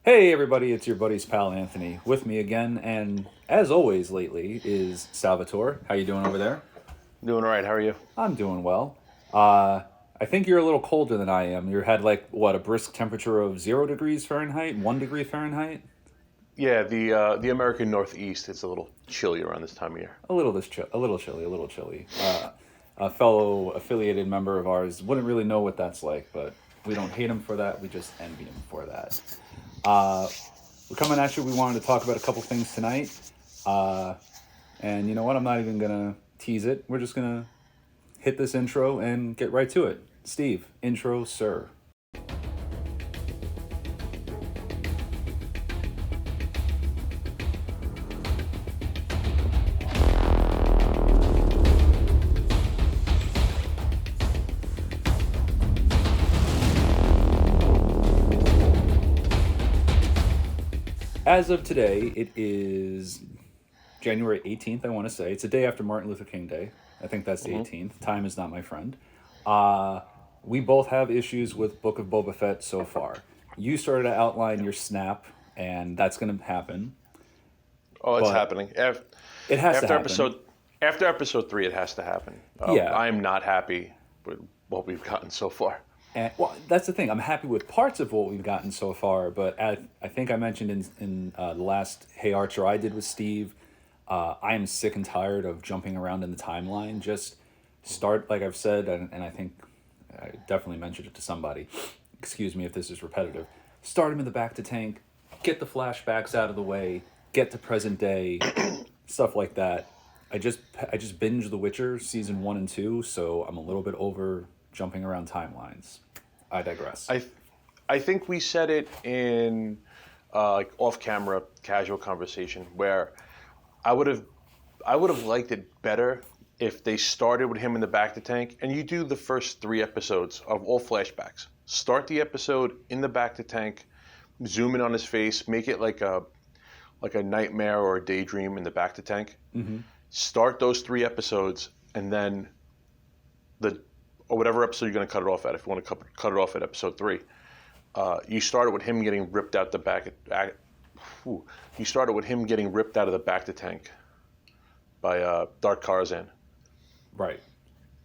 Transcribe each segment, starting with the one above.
Hey everybody, it's your buddy's pal Anthony. With me again, and as always lately, is Salvatore. How you doing over there? Doing all right. How are you? I'm doing well. Uh, I think you're a little colder than I am. You had like what, a brisk temperature of 0 degrees Fahrenheit, 1 degree Fahrenheit. Yeah, the American Northeast. It's a little chilly around this time of year. A little chilly, a little chilly. A fellow affiliated member of ours wouldn't really know what that's like, but we don't hate him for that. We just envy him for that. Uh, we're coming at you. We wanted to talk about a couple things tonight. Uh, and you know what? I'm not even going to tease it. We're just going to hit this intro and get right to it. Steve, intro, sir. As of today, it is January 18th, I want to say. It's the day after Martin Luther King Day. I think that's the hmm 18th. Time is not my friend. Uh, we both have issues with Book of Boba Fett so far. You started to outline your snap, and that's going to happen. Oh, it's But happening. it has to After happen. episode three, it has to happen. Yeah. I am not happy with what we've gotten so far. And well, that's the thing. I'm happy with parts of what we've gotten so far, but I think I mentioned in the last Hey Archer I did with Steve, I am sick and tired of jumping around in the timeline. Just start, like I've said, and I think I definitely mentioned it to somebody. Excuse me if this is repetitive. Start him in the back to tank, get the flashbacks out of the way, get to present day, stuff like that. I just binged The Witcher season 1 and 2, so I'm a little bit over jumping around timelines. I digress. I I think we said it in like off camera casual conversation where I would have I would have liked it better if they started with him in the back to tank and you do the first three episodes of all flashbacks. Start the episode in the back to tank, zoom in on his face, make it like a nightmare or a daydream in the back to tank. Mm-hmm. Start those three episodes and then the or whatever episode you're going to cut it off at. If you want to cut it off at episode three, you started with him getting ripped out the you started with him getting ripped out of the back to tank by Dark Tarzan. Right.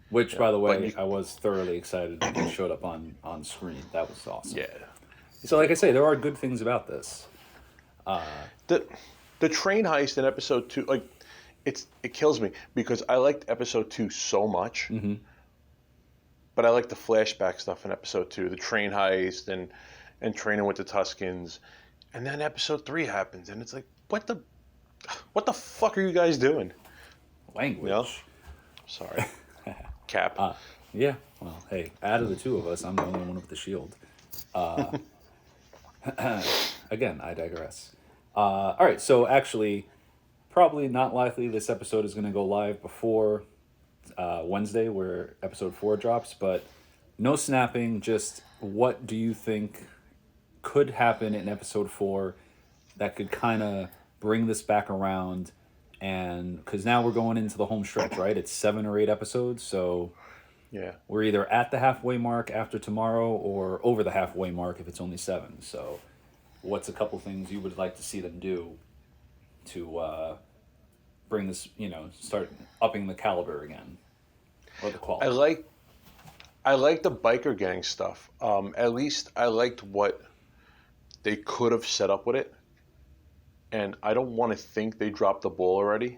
Which, Yeah, by the but way, you, I was thoroughly excited when it showed up on screen. That was awesome. yeah, So, like I say, there are good things about this. Uh, the the train heist in episode two, like it kills me because I liked episode two so much, mm-hmm. but I like the flashback stuff in episode two, the train heist and training with the Tuscans, and then episode three happens, and it's like, what the fuck are you guys doing? You know, Language. sorry, Cap. Uh, yeah. Well, hey, out of the two of us, I'm the only one with the shield. Uh, Again, I digress. All right. So, actually, probably not likely this episode is going to go live before Wednesday, where episode 4 drops, but no snapping. Just what do you think could happen in episode 4 that could kind of bring this back around? And because now we're going into the home stretch, right? It's 7 or 8 episodes, so Yeah. we're either at the halfway mark after tomorrow or over the halfway mark if it's only 7. So, what's a couple things you would like to see them do to bring this, start upping the caliber again or the I quality? like I like the biker gang stuff. At least I liked what they could have set up with it, and I don't want to think they dropped the ball already.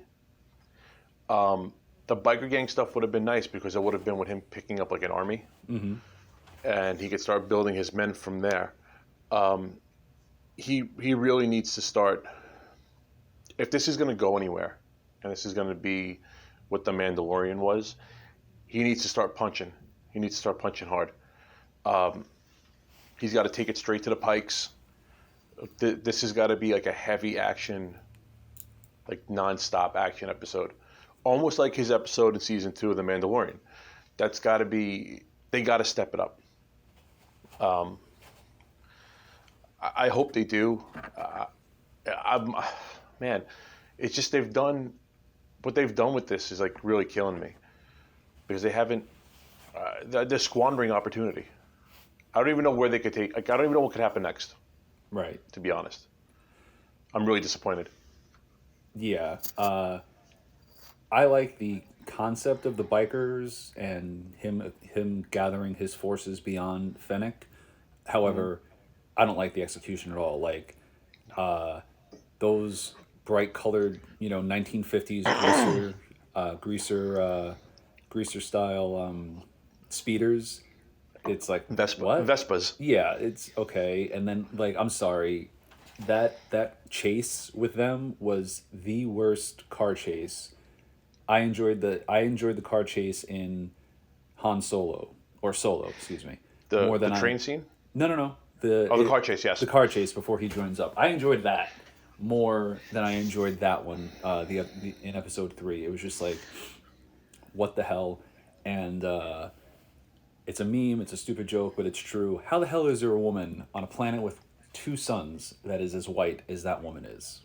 The biker gang stuff would have been nice because it would have been with him picking up like an army, Mm-hmm. and he could start building his men from there. Um, he really needs to start if this is going to go anywhere, and this is going to be what the Mandalorian was. He needs to start punching. He needs to start punching hard. Um, he's got to take it straight to the pikes. This has got to be like a heavy action, like nonstop action episode, almost like his episode in season 2 of The Mandalorian. That's got to be. They got to step it up. Um, I hope they do. I'm, man, it's just they've done what they've done with this is like really killing me because they haven't. They're squandering opportunity. I don't even know where they could take. Like I don't even know what could happen next. Right. To be honest, I'm really disappointed. Yeah. I like the concept of the bikers and him gathering his forces beyond Fennec. Hmm. However, I don't like the execution at all. Like those bright colored, 1950s greaser style speeders. It's like what? Vespas. Yeah, it's okay. And then like I'm sorry, that chase with them was the worst car chase. I enjoyed the car chase in Han Solo or Solo, excuse me, more The than I. train scene. No, no, no. Oh, the car chase. The Yes. car chase before he joins up. I enjoyed that more than I enjoyed that one. The in episode 3, it was just like, what the hell, and it's a meme. It's a stupid joke, but it's true. How the hell is there a woman on a planet with two suns that is as white as that woman is?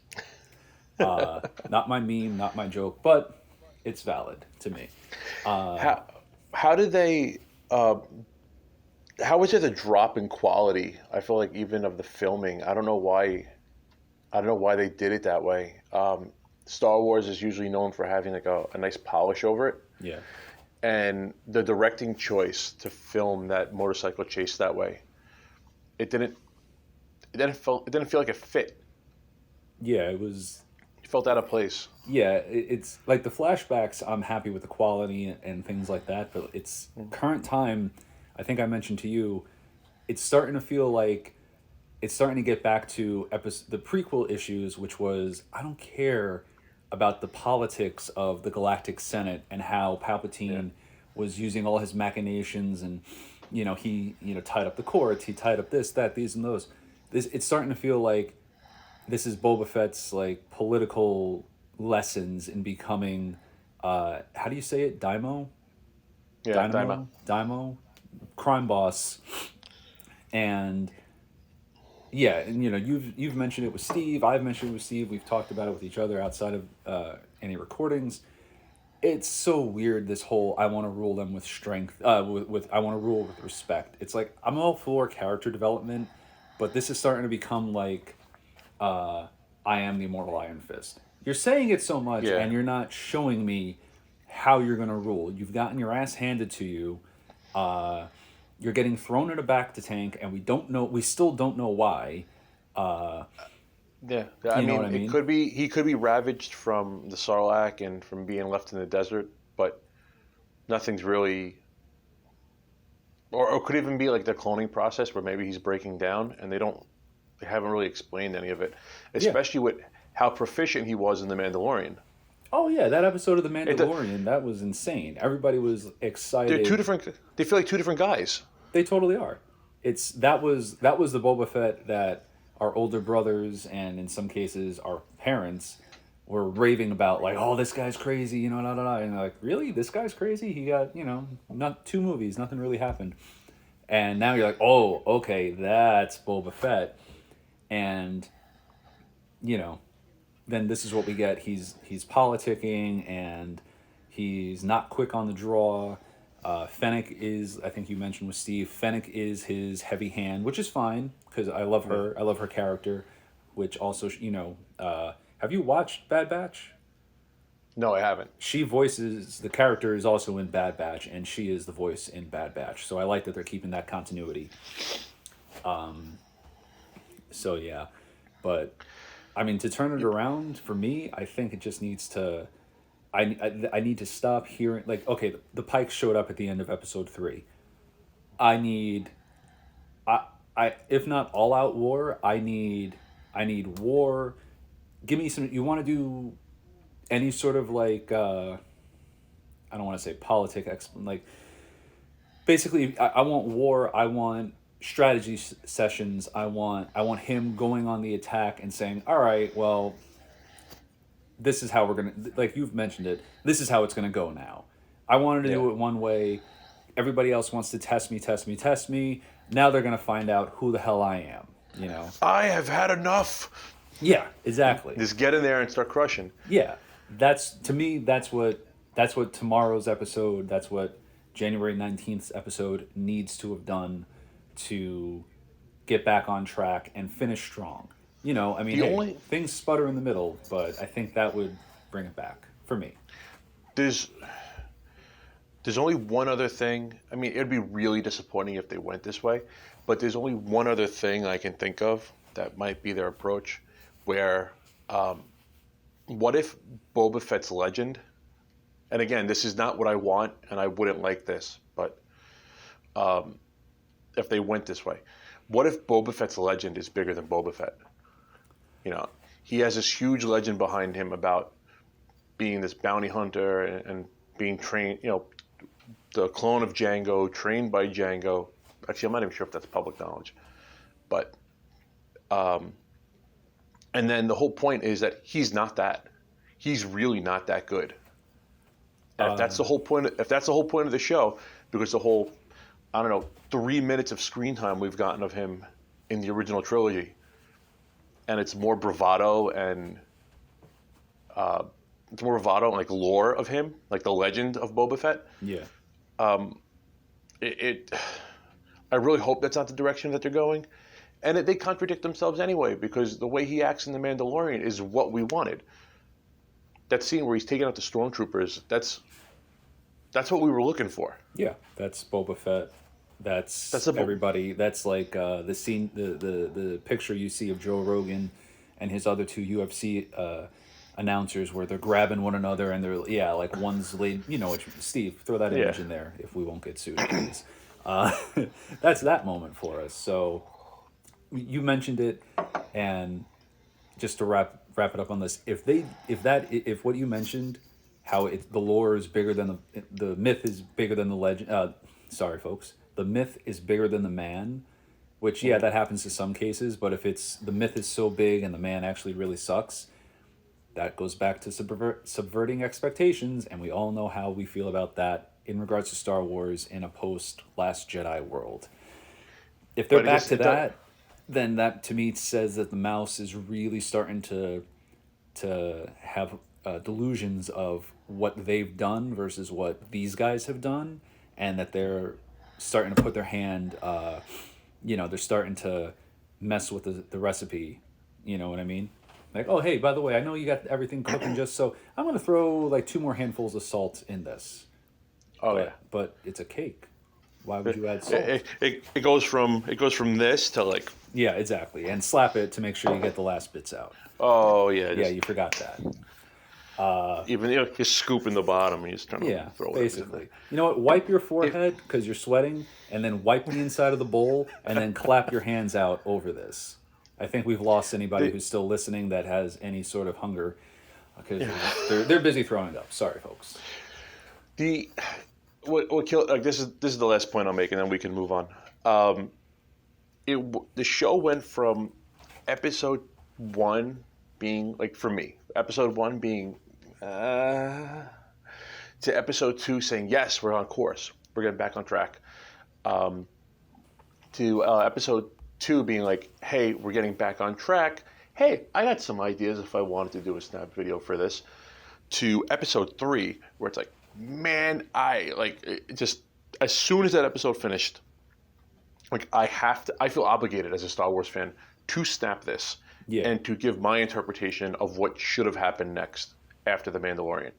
Not my meme, not my joke, but it's valid to me. How how did they? How was it a drop in quality? I feel like even of the filming. I don't know why. I don't know why they did it that way. Star Wars is usually known for having like a nice polish over it, Yeah. and the directing choice to film that motorcycle chase that way, it didn't. It didn't feel like it fit. Yeah, it was. It felt out of place. Yeah, it's like the flashbacks. I'm happy with the quality and things like that, but it's current time. I think I mentioned to you, it's starting to feel like it's starting to get back to the prequel issues, which was I don't care about the politics of the Galactic Senate and how Yeah. Palpatine was using all his machinations and he tied up the courts, he tied up this, that, these, and those. This it's starting to feel like this is Boba Fett's like political lessons in becoming how do you say it, Yeah. Daima. Dynamo crime boss. And yeah, and you've mentioned it with Steve, I've mentioned it with Steve, we've talked about it with each other outside of any recordings. It's so weird, this whole I want to rule them with strength, with I want to rule with respect. It's like I'm all for character development, but this is starting to become like I am the immortal Iron Fist. You're saying it so much, Yeah. and you're not showing me how you're gonna rule. You've gotten your ass handed to you. Uh, you're getting thrown in a back to tank, and we don't know. We still don't know why. Uh, Yeah, I you know what mean, I it mean? could be he could be ravaged from the Sarlacc and from being left in the desert, but nothing's really, or it could even be like the cloning process where maybe he's breaking down and they haven't really explained any of it, Yeah. especially with how proficient he was in the Mandalorian. Oh yeah, that episode of The It, Mandalorian, that was insane. Everybody was they're two excited. different. They feel like two different guys. They totally are. That was the Boba Fett that our older brothers and in some cases our parents were raving about, like, oh, this guy's crazy, da da da. And like, really, this guy's crazy? He got not 2 movies, nothing really happened. And now you're like, oh, okay, that's Boba Fett, and you know, then this is what we get. He's politicking and he's not quick on the draw. Fennec is, I think you mentioned with Steve, Fennec is his heavy hand, which is fine because I love Yeah. her. I love her character, which also, have you watched Bad Batch? No, I haven't. She voices the character is also in Bad Batch, and she is the voice in Bad Batch. So I like that they're keeping that continuity. So yeah, but I mean, to turn it around for me, I think it just needs to. I need to stop hearing, like, okay, the Pikes showed up at the end of episode 3. I need I if not all out war, I need war. Give me some. You want to do any sort of like I don't want to say like basically I want war. I want strategy sessions. I want him going on the attack and saying, all right, well, this is how we're gonna, like you've mentioned it, this is how it's gonna go now. I wanted to Yeah. do it one way. Everybody else wants to test me. Now they're gonna find out who the hell I am. I have had enough. Yeah, exactly. Just get in there and start crushing. Yeah, that's to me. That's what tomorrow's episode. That's what January 19th episode needs to have done to get back on track and finish strong. I mean, The hey, only things sputter in the middle, but I think that would bring it back for me. there's there's only one other thing. I mean, it'd be really disappointing if they went this way, but there's only one other thing I can think of that might be their approach, where what if Boba Fett's legend? And again, this is not what I want, and I wouldn't like this, but if they went this way, what if Boba Fett's legend is bigger than Boba Fett? You know, he has this huge legend behind him about being this bounty hunter and being trained, the clone of Django, trained by Django. Actually, I'm not even sure if that's public knowledge. But, and then the whole point is that he's not that. He's really not that good. And if that's the whole point, if that's the whole point of the show, because the whole, I don't know, 3 minutes of screen time we've gotten of him in the original trilogy, and it's more bravado and like lore of him, like the legend of Boba Fett. Yeah. I really hope that's not the direction that they're going, and they contradict themselves anyway, because the way he acts in The Mandalorian is what we wanted. That scene where he's taking out the stormtroopers, that's what we were looking for. Yeah, that's Boba Fett. That's a everybody. That's like the scene, the picture you see of Joe Rogan and his other two UFC announcers, where they're grabbing one another and they're like one's laid. Steve, throw that image in there if we won't get sued, please. That's that moment for us. So you mentioned it, and just to wrap it up on this, if what you mentioned, how the lore is bigger than the myth is bigger than the legend. Sorry, folks. The myth is bigger than the man, which, that happens in some cases. But if the myth is so big and the man actually really sucks, that goes back to subverting expectations. And we all know how we feel about that in regards to Star Wars in a post-Last Jedi world. If they're back to that, then that to me says that the mouse is really starting to have delusions of what they've done versus what these guys have done, and that they're starting to put their hand, they're starting to mess with the recipe. You know what I mean? Like, oh, hey, by the way, I know you got everything cooking just so I'm going to throw like 2 more handfuls of salt in this. But it's a cake. Why would you add salt? It goes from this to like. Yeah, exactly. And slap it to make sure you get the last bits out. Oh, yeah. Yeah, you forgot that. Even you're scooping the bottom and you're just trying to throw it. Basically. You know what? Wipe your forehead because you're sweating, and then wipe the inside of the bowl, and then clap your hands out over this. I think we've lost anybody who's still listening that has any sort of hunger, because they're busy throwing it up. Sorry, folks. What killed, like, this is the last point I'll make, and then we can move on. The show went from episode 1 being, like, for me, episode 1 being to episode 2 saying, yes, we're on course, we're getting back on track, to episode 2 being like, hey, we're getting back on track, hey, I got some ideas if I wanted to do a snap video for this, to episode 3 where it's like, man, just as soon as that episode finished, like, I feel obligated as a Star Wars fan to snap this and to give my interpretation of what should have happened next after The Mandalorian,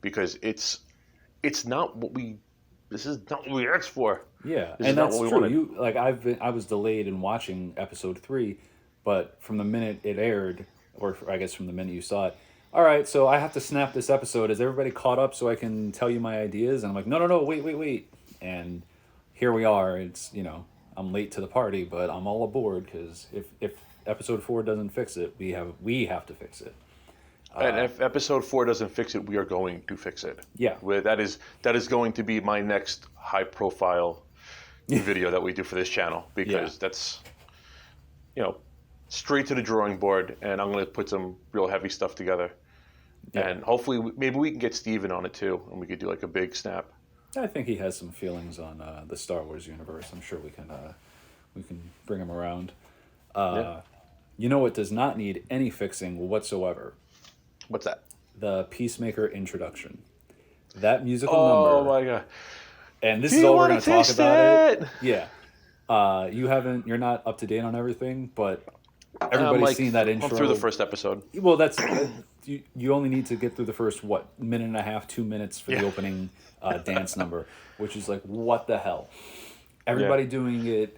because this is not what we asked for. Yeah, and that's true. I was delayed in watching episode 3, but from the minute it aired, or I guess from the minute you saw it, all right, so I have to snap this episode. Is everybody caught up so I can tell you my ideas? And I'm like, no, wait. And here we are. It's, I'm late to the party, but I'm all aboard, because if episode 4 doesn't fix it, we have to fix it. And if episode 4 doesn't fix it, we are going to fix it. Yeah. That is going to be my next high-profile video that we do for this channel, because that's, straight to the drawing board, and I'm going to put some real heavy stuff together. Yeah. And hopefully, maybe we can get Steven on it too, and we could do like a big snap. I think he has some feelings on the Star Wars universe. I'm sure we can bring him around. You know what does not need any fixing whatsoever? What's that? The Peacemaker introduction. That musical number. Oh my god! And this is all we're going to talk about it. Yeah. You're not up to date on everything, but I'm everybody's seen that I'm through the intro. first episode. Well, that's you only need to get through the first minute and a half, 2 minutes for the Yeah. opening dance number, which is like what the hell. Yeah. Everybody doing it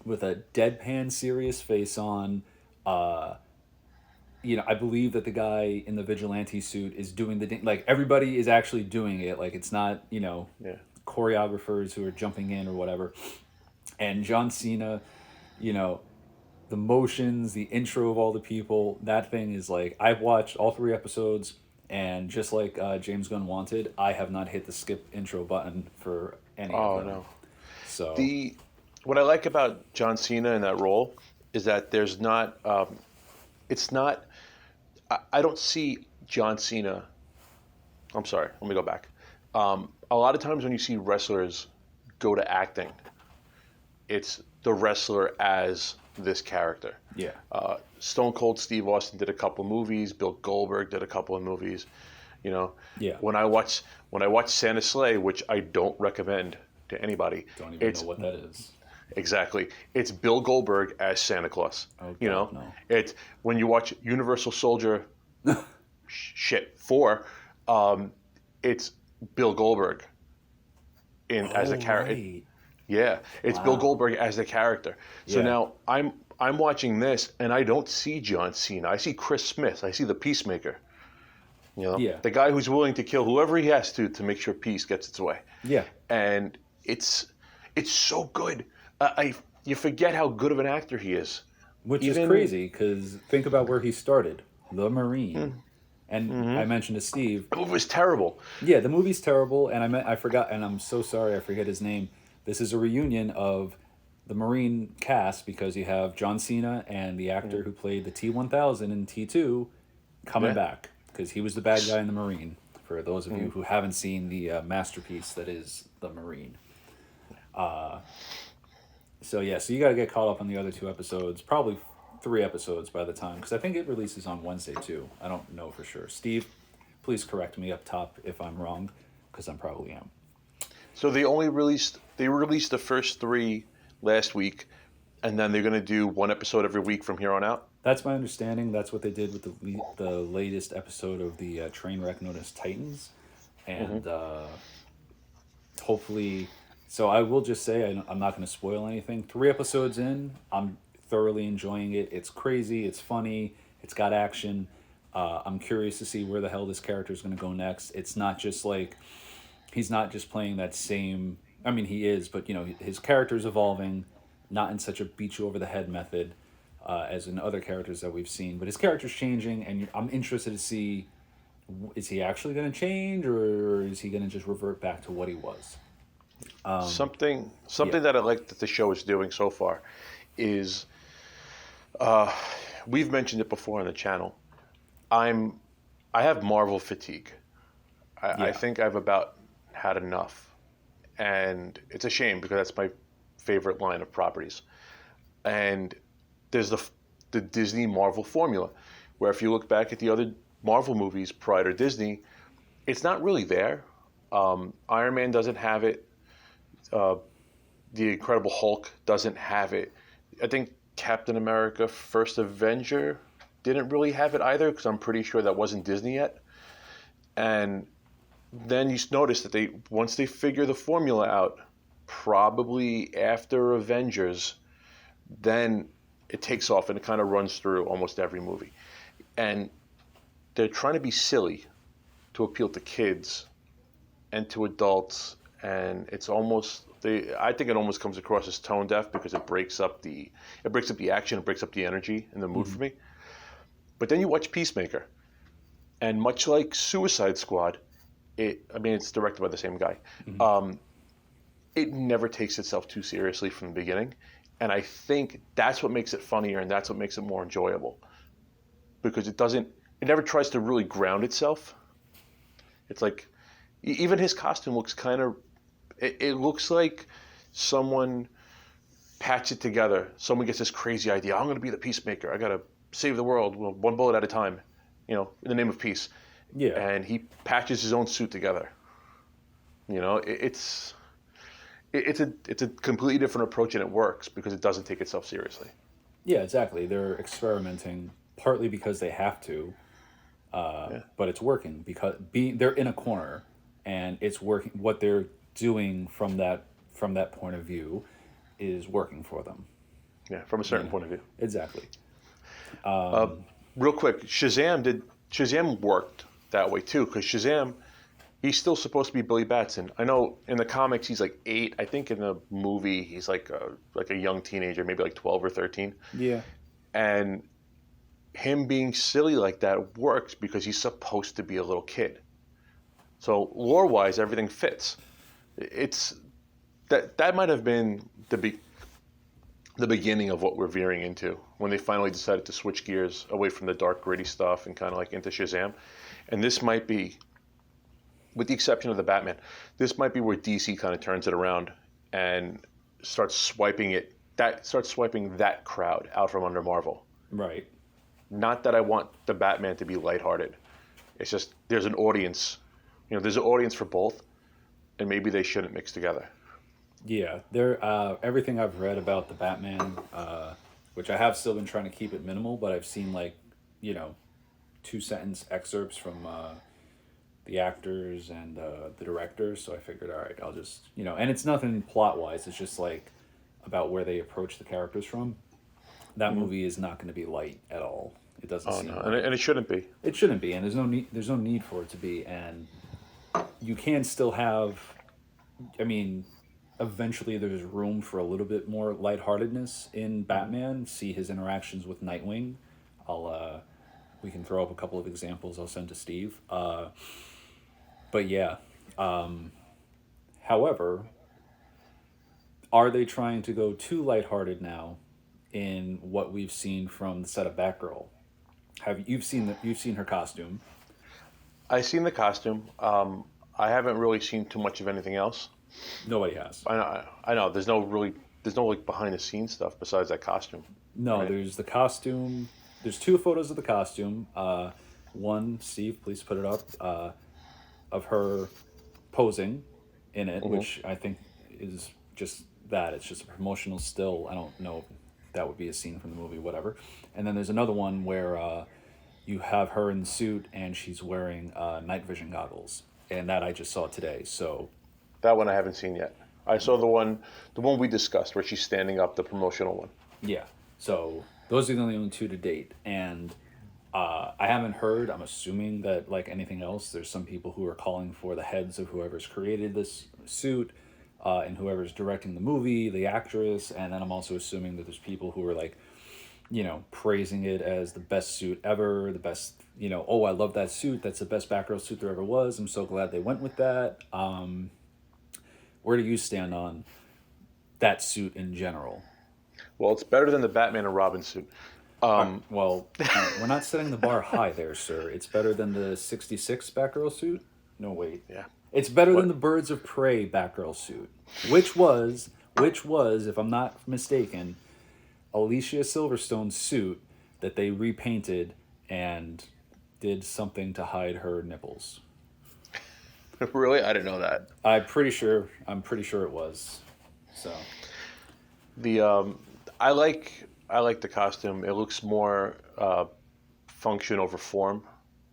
with a deadpan serious face on. I believe that the guy in the vigilante suit is doing like everybody is actually doing it. Like it's not Yeah. choreographers who are jumping in or whatever. And John Cena, you know, the motions, the intro of all the people, that thing is like I've watched all 3 episodes, and just like James Gunn wanted, I have not hit the skip intro button for any of Oh them. no. So What I like about John Cena in that role is that there's not. It's not. I don't see John Cena. I'm sorry. Let me go back. A lot of times when you see wrestlers go to acting, it's the wrestler as this character. yeah, Stone Cold Steve Austin did a couple movies. Bill Goldberg did a couple of movies. You know, Yeah. When I watch Santa Slay, which I don't recommend to anybody, don't even it's know what that is. exactly it's Bill Goldberg as Santa Claus. Oh, You God, know, no. it's when you watch Universal Soldier, 4, it's Bill Goldberg as a character. Right. Yeah, it's Bill Wow. Goldberg as the character. So Yeah. now I'm watching this and I don't see John Cena. I see Chris Smith. I see the Peacemaker. You know, Yeah. the guy who's willing to kill whoever he has to make sure peace gets its way. Yeah. And it's so good. You forget how good of an actor he is. Which is crazy because think about where he started, the Marine. And I mentioned to Steve, The movie was terrible. yeah, the movie's terrible, and I forgot, and I'm so sorry I forget his name. This is a reunion of the Marine cast because you have John Cena and the actor who played the T-1000 in T2 coming Yeah. back because he was the bad guy in the Marine. For those of you who haven't seen the masterpiece that is the Marine. So you got to get caught up on the other 2 episodes, probably 3 episodes by the time, because I think it releases on Wednesday too. I don't know for sure. Steve, please correct me up top if I'm wrong, because I probably am. So they released the first 3 last week, and then they're going to do 1 episode every week from here on out. That's my understanding. That's what they did with the latest episode of the train wreck known as Titans, and hopefully. So I will just say I'm not going to spoil anything. 3 episodes in, I'm thoroughly enjoying it. It's crazy. It's funny. It's got action. I'm curious to see where the hell this character is going to go next. It's not just like he's not just playing that same. I mean, he is, but his character's evolving, not in such a beat you over the head method as in other characters that we've seen. But his character's changing, and I'm interested to see, is he actually going to change, or is he going to just revert back to what he was? Something yeah. that I like that the show is doing so far is we've mentioned it before on the channel. I have Marvel fatigue. I think I've about had enough, and it's a shame because that's my favorite line of properties. And there's the Disney Marvel formula, where if you look back at the other Marvel movies prior to Disney, it's not really there. Iron Man doesn't have it. The Incredible Hulk doesn't have it. I think Captain America First Avenger didn't really have it either, because I'm pretty sure that wasn't Disney yet. And then you notice that once they figure the formula out, probably after Avengers, then it takes off and it kind of runs through almost every movie. And they're trying to be silly to appeal to kids and to adults, and it's almost I think it almost comes across as tone deaf because it breaks up the action, it breaks up the energy and the mood for me. But then you watch Peacemaker, and much like Suicide Squad, it's directed by the same guy. It never takes itself too seriously from the beginning, and I think that's what makes it funnier and that's what makes it more enjoyable, because it never tries to really ground itself. It's like even his costume looks kind of. It looks like someone patched it together. Someone gets this crazy idea. I'm going to be the Peacemaker. I got to save the world, one bullet at a time, in the name of peace. Yeah. And he patches his own suit together. It's it's a completely different approach, and it works because it doesn't take itself seriously. Yeah, exactly. They're experimenting partly because they have to, Yeah. but it's working because they're in a corner, and it's working. What they're doing from that point of view is working for them. Yeah, from a certain point of view. Exactly. Real quick, Shazam worked that way too, because Shazam, he's still supposed to be Billy Batson. I know in the comics he's like 8. I think in the movie he's like a young teenager, maybe like 12 or 13. Yeah. And him being silly like that works because he's supposed to be a little kid. So lore-wise, everything fits. It's that might have been the beginning of what we're veering into when they finally decided to switch gears away from the dark, gritty stuff and kind of like into Shazam. And this might be, with the exception of the Batman, this might be where DC kind of turns it around and starts swiping that crowd out from under Marvel. Right. Not that I want the Batman to be lighthearted. It's just there's an audience, there's an audience for both, and maybe they shouldn't mix together. Yeah, everything I've read about the Batman, which I have still been trying to keep it minimal, but I've seen 2-sentence excerpts from the actors and the directors. So I figured, all right, I'll just and it's nothing plot wise. It's just about where they approach the characters from. That movie is not going to be light at all. It doesn't seem. No, and it shouldn't be. It shouldn't be, and there's no need. There's no need for it to be, and you can still have. I mean, eventually there's room for a little bit more lightheartedness in Batman. See his interactions with Nightwing. We can throw up a couple of examples I'll send to Steve. But yeah. However, are they trying to go too lighthearted now in what we've seen from the set of Batgirl? You've seen her costume? I've seen the costume. I haven't really seen too much of anything else. Nobody has. I know. There's no behind the scenes stuff besides that costume. No, right? There's the costume. There's 2 photos of the costume. One, Steve, please put it up, of her posing in it, which I think is just that. It's just a promotional still. I don't know if that would be a scene from the movie, whatever. And then there's another one where you have her in the suit and she's wearing night vision goggles. And that I just saw today, so... That one I haven't seen yet. I saw the one we discussed where she's standing up, the promotional one. Yeah. So those are the only 2 to date, and I haven't heard. I'm assuming that like anything else, there's some people who are calling for the heads of whoever's created this suit, and whoever's directing the movie, the actress, and then I'm also assuming that there's people who are praising it as the best suit ever, the best. Oh, I love that suit. That's the best Batgirl suit there ever was. I'm so glad they went with that. Where do you stand on that suit in general? Well, it's better than the Batman and Robin suit. Well, we're not setting the bar high there, sir. It's better than the 66 Batgirl suit? No, wait. Yeah. It's better than the Birds of Prey Batgirl suit, which was, if I'm not mistaken, Alicia Silverstone's suit that they repainted and did something to hide her nipples. Really? I didn't know that. I'm pretty sure it was. So I like the costume. It looks more function over form,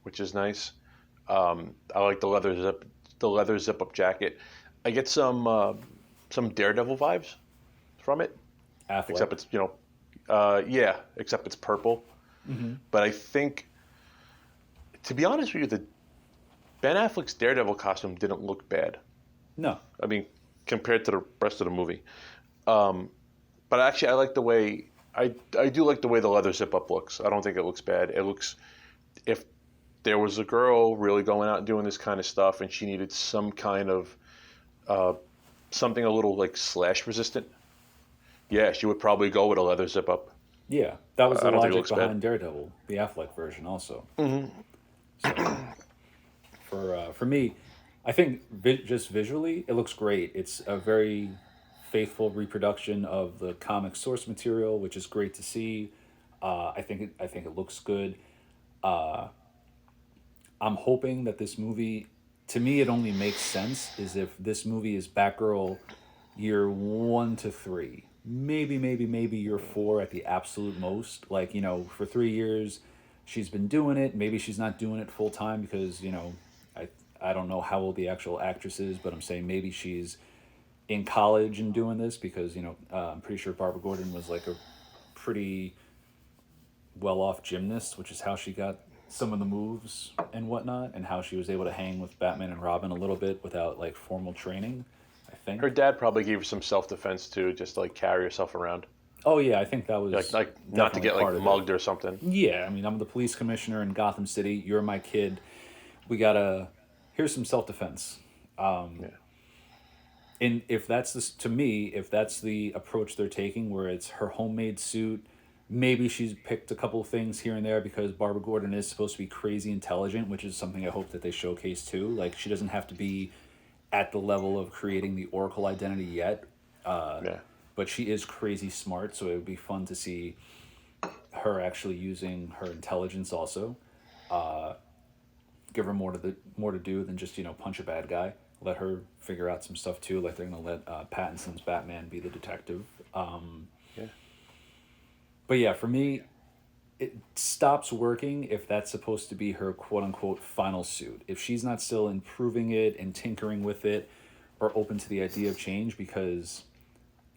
which is nice. I like the leather zip up jacket. I get some Daredevil vibes from it. Affleck. Except it's except it's purple. Mm-hmm. But I think, to be honest with you, Ben Affleck's Daredevil costume didn't look bad. No. I mean, compared to the rest of the movie. But actually, I like the way I do like the way the leather zip up looks. I don't think it looks bad. It looks, if there was a girl really going out and doing this kind of stuff, and she needed some kind of something a little like slash resistant, yeah, she would probably go with a leather zip up. Yeah, that was the logic behind bad. Daredevil, the Affleck version, also. Mm-hmm. So, for me, I think just visually, it looks great. It's a very faithful reproduction of the comic source material, which is great to see. I think it looks good. I'm hoping that this movie, to me, it only makes sense is if this movie is Batgirl year 1 to 3, maybe year 4 at the absolute most. Like, for 3 years, she's been doing it. Maybe she's not doing it full time because, I don't know how old the actual actress is, but I'm saying maybe she's in college and doing this because, I'm pretty sure Barbara Gordon was like a pretty well off gymnast, which is how she got some of the moves and whatnot, and how she was able to hang with Batman and Robin a little bit without like formal training, I think. Her dad probably gave her some self-defense too, just to, like, carry herself around. Oh yeah, I think that was Like not to definitely get part like of mugged it. or something. Yeah, I mean, I'm the police commissioner in Gotham City. You're my kid. We gotta. Here's some self defense. Yeah. And if that's this to me, if that's the approach they're taking, where it's her homemade suit, maybe she's picked a couple of things here and there because Barbara Gordon is supposed to be crazy intelligent, which is something I hope that they showcase too. Like, she doesn't have to be at the level of creating the Oracle identity yet. Yeah. But she is crazy smart, so it would be fun to see her actually using her intelligence also. Give her more to do than just punch a bad guy. Let her figure out some stuff too. Like, they're gonna let Pattinson's Batman be the detective. Yeah. But yeah, for me, it stops working if that's supposed to be her quote unquote final suit. If she's not still improving it and tinkering with it, or open to the idea of change, because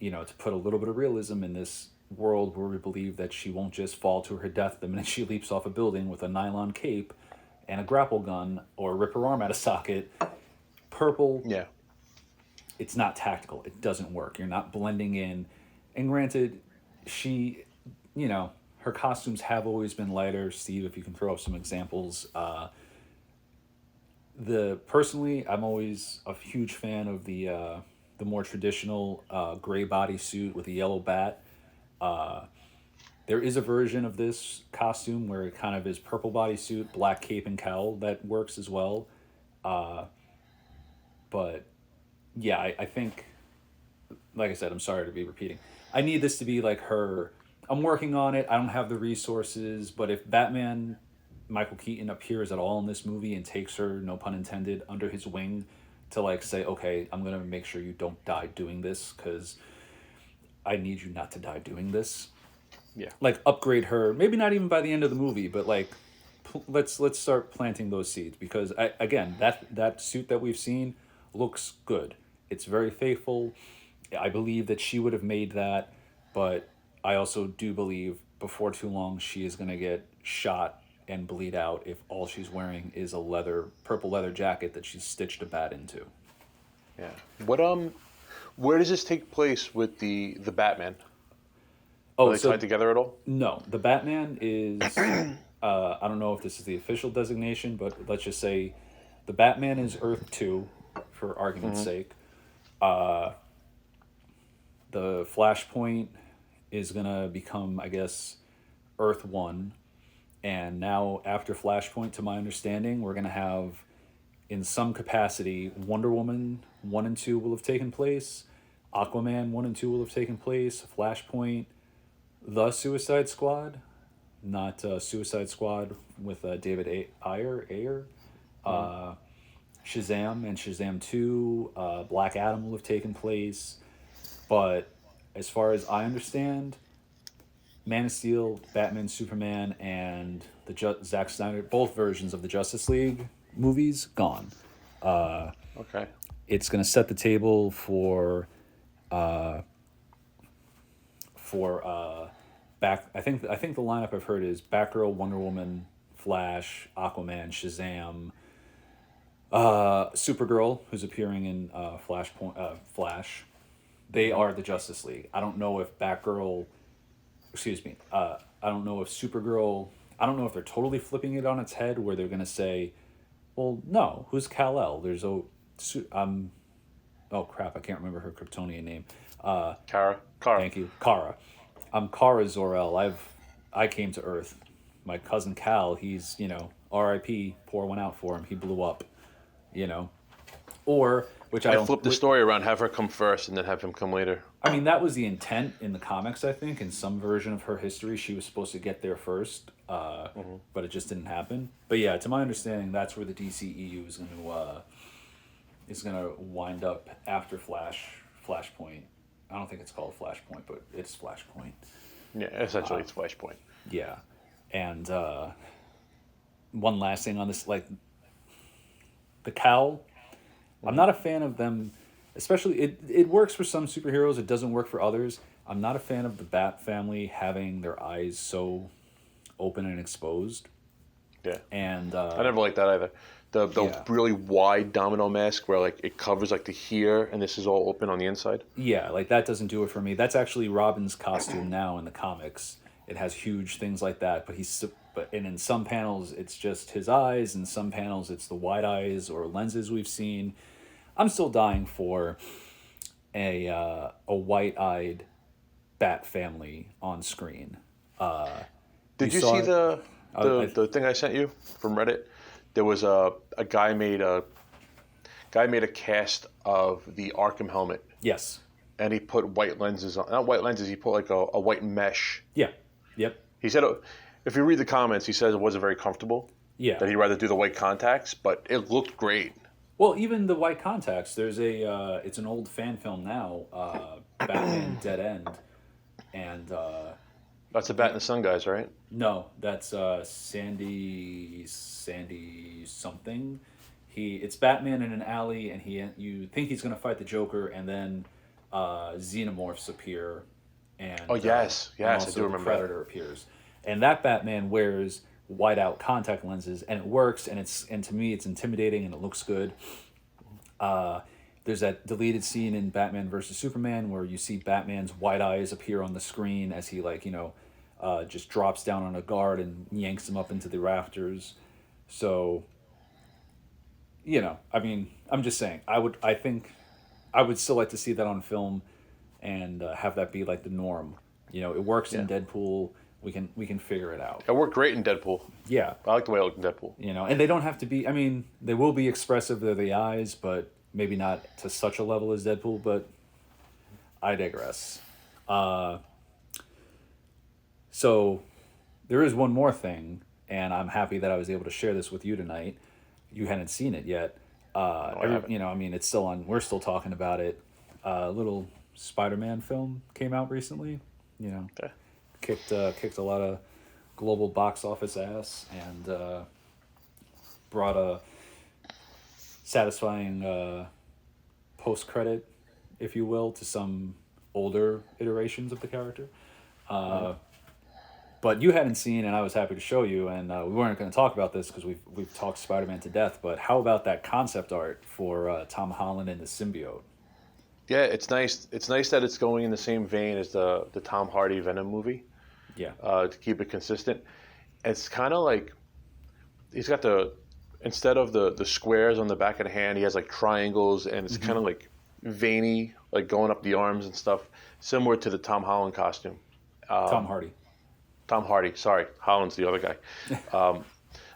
to put a little bit of realism in this world where we believe that she won't just fall to her death the minute she leaps off a building with a nylon cape and a grapple gun, or rip her arm out of socket. Purple, Yeah. it's not tactical. It doesn't work. You're not blending in. And granted, she, her costumes have always been lighter. Steve, if you can throw up some examples. Personally, I'm always a huge fan of the more traditional gray bodysuit with a yellow bat. There is a version of this costume where it kind of is purple bodysuit, black cape and cowl that works as well. But yeah, I think, like I said, I'm sorry to be repeating. I need this to be like her. I'm working on it. I don't have the resources, but if Batman, Michael Keaton, appears at all in this movie and takes her, no pun intended, under his wing to like say, okay, I'm gonna make sure you don't die doing this because I need you not to die doing this. Yeah. Like, upgrade her. Maybe not even by the end of the movie, but like, let's start planting those seeds, because again, that suit that we've seen looks good. It's very faithful. I believe that she would have made that, but I also do believe before too long she is going to get shot and bleed out if all she's wearing is a purple leather jacket that she's stitched a bat into. Yeah. Where does this take place with the Batman? Oh, Are they tied together at all? No, the Batman is. I don't know if this is the official designation, but let's just say the Batman is Earth 2, for argument's sake. The Flashpoint is going to become, I guess, Earth 1. And now, after Flashpoint, to my understanding, we're going to have, in some capacity, Wonder Woman 1 and 2 will have taken place. Aquaman 1 and 2 will have taken place. Flashpoint, The Suicide Squad, not Suicide Squad with David Ayer. Shazam and Shazam 2, Black Adam will have taken place. But as far as I understand, Man of Steel, Batman, Superman, and the Zack Snyder, both versions of the Justice League movies, gone. Okay. It's going to set the table for back. I think the lineup I've heard is Batgirl, Wonder Woman, Flash, Aquaman, Shazam, Supergirl, who's appearing in Flash. They are the Justice League. I don't know if Batgirl. Excuse me. I don't know if Supergirl. I don't know if they're totally flipping it on its head, where they're gonna say, "Well, no, who's Kal-El?" There's oh crap, I can't remember her Kryptonian name. Kara. Thank you, Kara. I'm Kara Zor-El. I came to Earth. My cousin Cal, he's R.I.P. Pour one out for him. He blew up. Or which I don't. Flip the story around, have her come first, and then have him come later. I mean, that was the intent in the comics, I think. In some version of her history, she was supposed to get there first, but it just didn't happen. But yeah, to my understanding, that's where the DCEU is going to wind up after Flashpoint. Flashpoint. I don't think it's called Flashpoint, but it's Flashpoint. Yeah, essentially it's Flashpoint. Yeah, and one last thing on this, like the cowl. I'm not a fan of them, especially it works for some superheroes. It doesn't work for others. I'm not a fan of the Bat family having their eyes so open and exposed. Yeah, And I never liked that either. The Yeah. really wide domino mask where like it covers like the here and this is all open on the inside. yeah, like that doesn't do it for me. That's actually Robin's costume now in the comics. It has huge things like that, and in some panels it's just his eyes, in some panels it's the wide eyes or lenses we've seen. I'm still dying for a white-eyed Bat family on screen. Did you saw see it? the thing I sent you from Reddit? There was a guy made a cast of the Arkham helmet, Yes. and he put white lenses on. Not white lenses. He put like a white mesh. Yeah. Yep. He said, if you read the comments, he says it wasn't very comfortable. Yeah. That he'd rather do the white contacts, but it looked great. Well, even the white contacts. There's it's an old fan film now, Batman Dead End, and That's the Bat and the Sun guys, right? no, that's Sandy something. It's Batman in an alley, and you think he's gonna fight the Joker, and then xenomorphs appear, and Oh yes, and yes, I also do remember Predator appears, and that Batman wears whiteout contact lenses, and it works, and to me it's intimidating and it looks good. There's that deleted scene in Batman versus Superman where you see Batman's white eyes appear on the screen as he just drops down on a guard and yanks him up into the rafters. So, I mean, I'm just saying, I think I would still like to see that on film and have that be like the norm. It works in Deadpool. We can figure it out. It worked great in Deadpool. Yeah. I like the way it looked in Deadpool. And they don't have to be. I mean, they will be expressive. They're the eyes, but maybe not to such a level as Deadpool. But I digress. So there is one more thing, and I'm happy that I was able to share this with you tonight. You hadn't seen it yet. I haven't. I mean, it's still on. We're still talking about it. A little Spider-Man film came out recently. Okay. Kicked a lot of global box office ass and brought a satisfying post credit, if you will, to some older iterations of the character. But you hadn't seen, and I was happy to show you, and we weren't going to talk about this because we've talked Spider-Man to death. But how about that concept art for Tom Holland and the symbiote? Yeah, it's nice. It's nice that it's going in the same vein as the Tom Hardy Venom movie. Yeah. To keep it consistent. It's kind of like he's got instead of the squares on the back of the hand, he has like triangles, and it's kind of like veiny, like going up the arms and stuff, similar to the Tom Holland costume. Tom Hardy. Tom Hardy, sorry, Holland's the other guy.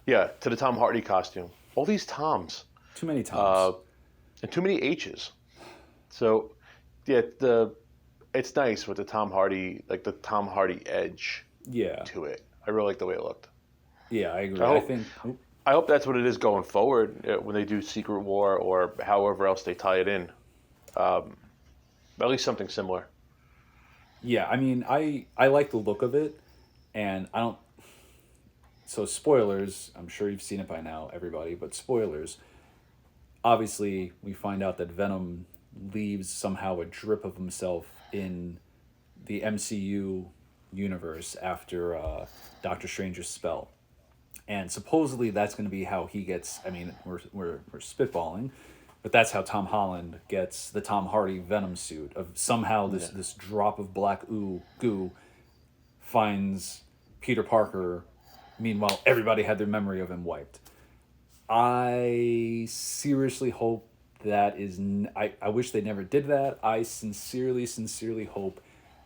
Yeah, to the Tom Hardy costume. All these Toms. Too many Toms. And too many H's. So, yeah, it's nice with the Tom Hardy, like the Tom Hardy edge to it. I really like the way it looked. Yeah, I agree. I hope that's what it is going forward when they do Secret War or however else they tie it in. At least something similar. Yeah, I mean, I like the look of it, and I don't... So, spoilers, I'm sure you've seen it by now, everybody, but spoilers. Obviously, we find out that Venom leaves somehow a drip of himself in the MCU universe after Doctor Strange's spell. And supposedly that's going to be how he gets... I mean, we're spitballing, but that's how Tom Holland gets the Tom Hardy Venom suit. Of somehow this drop of black goo finds Peter Parker. Meanwhile, everybody had their memory of him wiped. I seriously hope that is... I wish they never did that. I sincerely hope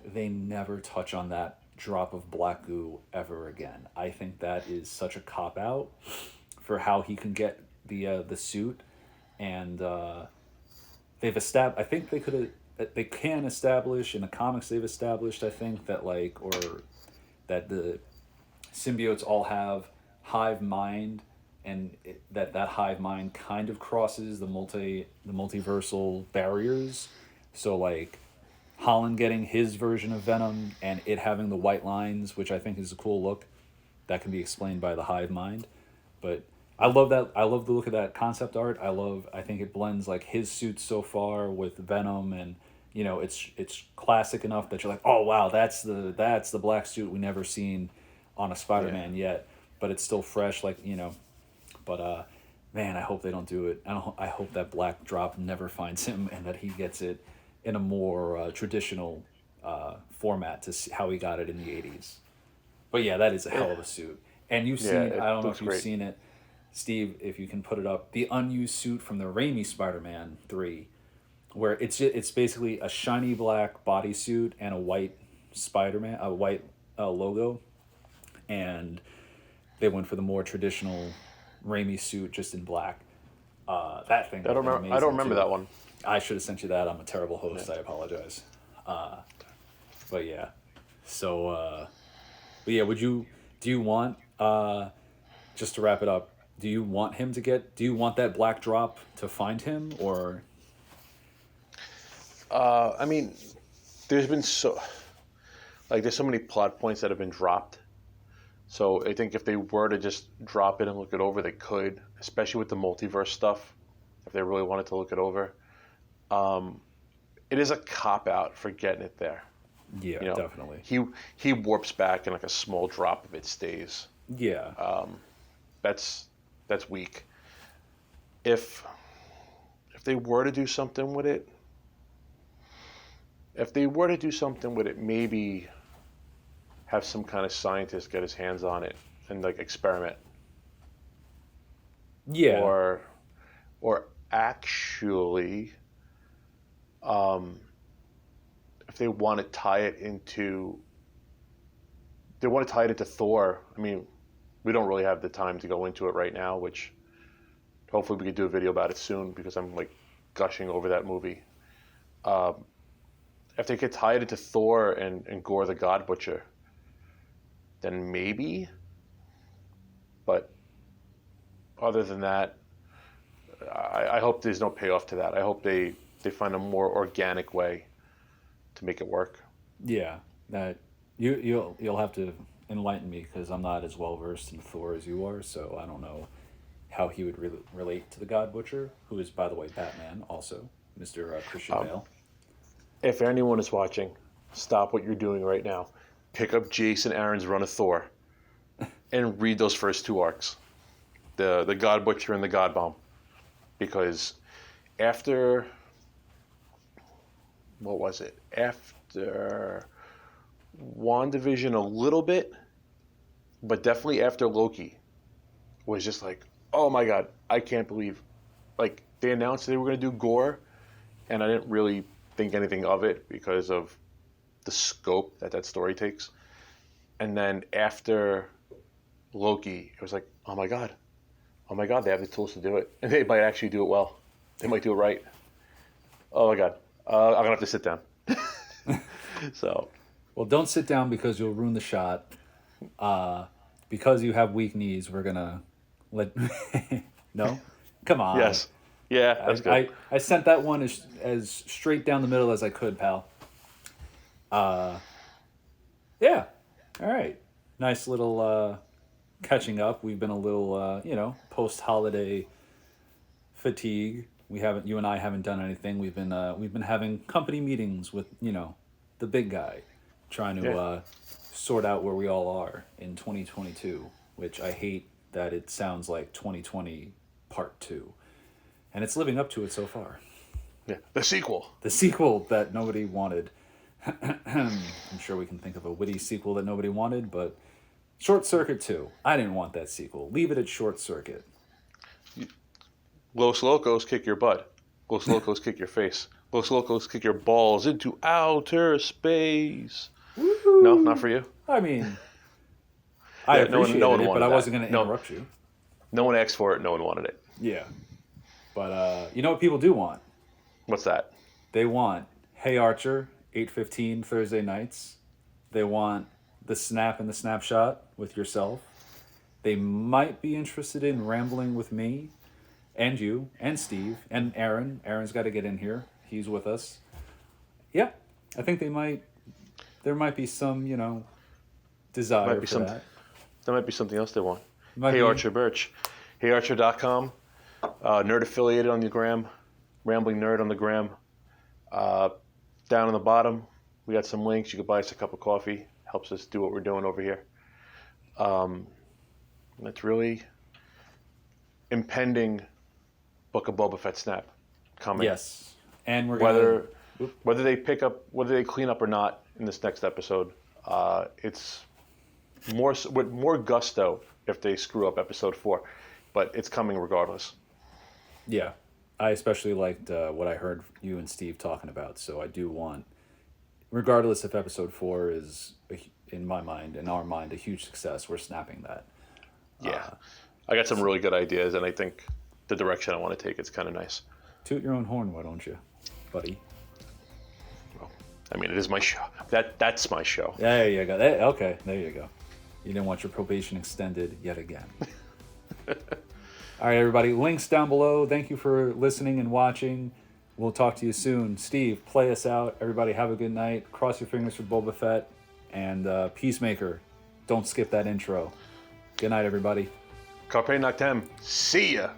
they never touch on that drop of black goo ever again. I think that is such a cop-out for how he can get the suit. And they've established... I think they can establish, in the comics they've established, I think, that that the symbiotes all have hive mind, and that hive mind kind of crosses the multiversal barriers. So like Holland getting his version of Venom and it having the white lines, which I think is a cool look, that can be explained by the hive mind. But I love that. I love the look of that concept art. I think it blends like his suit so far with Venom, and it's classic enough that you're like, oh wow, that's the black suit we never seen on a Spider-Man yet, but it's still fresh, like But man, I hope they don't do it. I hope that black drop never finds him, and that he gets it in a more traditional format to see how he got it in the '80s. But yeah, that is a hell of a suit. And you've seen, Yeah, I it don't know if looks you've great. seen it, Steve, if you can put it up, the unused suit from the Raimi Spider-Man 3, where it's basically a shiny black bodysuit and a white Spider-Man, a white logo. And they went for the more traditional Raimi suit just in black. That thing I would don't have been remember. I don't amazing remember too. that one. I should have sent you that. I'm a terrible host. Yeah. I apologize. But yeah. So, but yeah, do you want, just to wrap it up, do you want that black drop to find him, or? I mean, there's been there's so many plot points that have been dropped. So I think if they were to just drop it and look it over, they could, especially with the multiverse stuff. If they really wanted to look it over, it is a cop out for getting it there. Yeah, definitely. He warps back and like a small drop of it stays. Yeah. That's weak. If they were to do something with it, maybe have some kind of scientist get his hands on it and like experiment. Yeah. Or actually, if they want to tie it into Thor. I mean, we don't really have the time to go into it right now, which hopefully we could do a video about it soon because I'm like gushing over that movie. If they could tie it into Thor and Gore the God Butcher, then maybe. But other than that, I hope there's no payoff to that. I hope they find a more organic way to make it work. Yeah. That you'll have to enlighten me, because I'm not as well versed in Thor as you are, so I don't know how he would relate to the God Butcher, who is, by the way, Batman, also, Mr. Christian Bale. If anyone is watching, stop what you're doing right now. Pick up Jason Aaron's run of Thor and read those first two arcs, the God Butcher and the God Bomb, because after what was it? After WandaVision a little bit, but definitely after Loki was just like, oh my God, I can't believe, like they announced they were going to do Gore, and I didn't really think anything of it because of the scope that story takes. And then after Loki, it was like, oh my God, they have the tools to do it, and they might actually do it well. They might do it right. Oh my God, I'm gonna have to sit down. So, well, don't sit down because you'll ruin the shot. Because you have weak knees, we're gonna let. No, come on. yes, yeah, that's good. I sent that one as straight down the middle as I could, pal. Yeah. All right. Nice little catching up. We've been a little, post-holiday fatigue. You and I haven't done anything. We've been having company meetings with, the big guy, trying to sort out where we all are in 2022, which I hate that it sounds like 2020 part 2. And it's living up to it so far. Yeah, the sequel. The sequel that nobody wanted. I'm sure we can think of a witty sequel that nobody wanted, but Short Circuit 2. I didn't want that sequel. Leave it at Short Circuit. Los Locos kick your butt. Los Locos kick your face. Los Locos kick your balls into outer space. Woo-hoo. No, not for you. I mean, I appreciated no one it, but wanted I wasn't that. going to interrupt you. No one asked for it. No one wanted it. Yeah. But you know what people do want? What's that? They want Hey Archer, 8:15 Thursday nights. They want the Snap and the Snapshot with yourself. They might be interested in Rambling with me and you and Steve and Aaron. Aaron's got to get in here. He's with us. Yeah, I think they might. There might be some, desire Might be for some. that. That might be something else they want. Might Hey be. Archer Birch, heyarcher.com, nerd affiliated on the gram, rambling nerd on the gram. Down on the bottom, we got some links. You can buy us a cup of coffee. Helps us do what we're doing over here. That's really impending Book of Boba Fett snap coming. Yes, and we're gonna Whether they clean up or not in this next episode, it's with more gusto if they screw up episode 4, but it's coming regardless. Yeah, I especially liked what I heard you and Steve talking about. So I do want, regardless if episode 4 is in my mind, in our mind, a huge success, we're snapping that. Yeah, I got some really good ideas, and I think the direction I want to take it's kind of nice. Toot your own horn, why don't you, buddy? Well, I mean, it is my show. That's my show. There you go. Okay, there you go. You didn't want your probation extended yet again. All right, everybody. Links down below. Thank you for listening and watching. We'll talk to you soon. Steve, play us out. Everybody have a good night. Cross your fingers for Boba Fett. And Peacemaker, don't skip that intro. Good night, everybody. Carpe Noctem. See ya.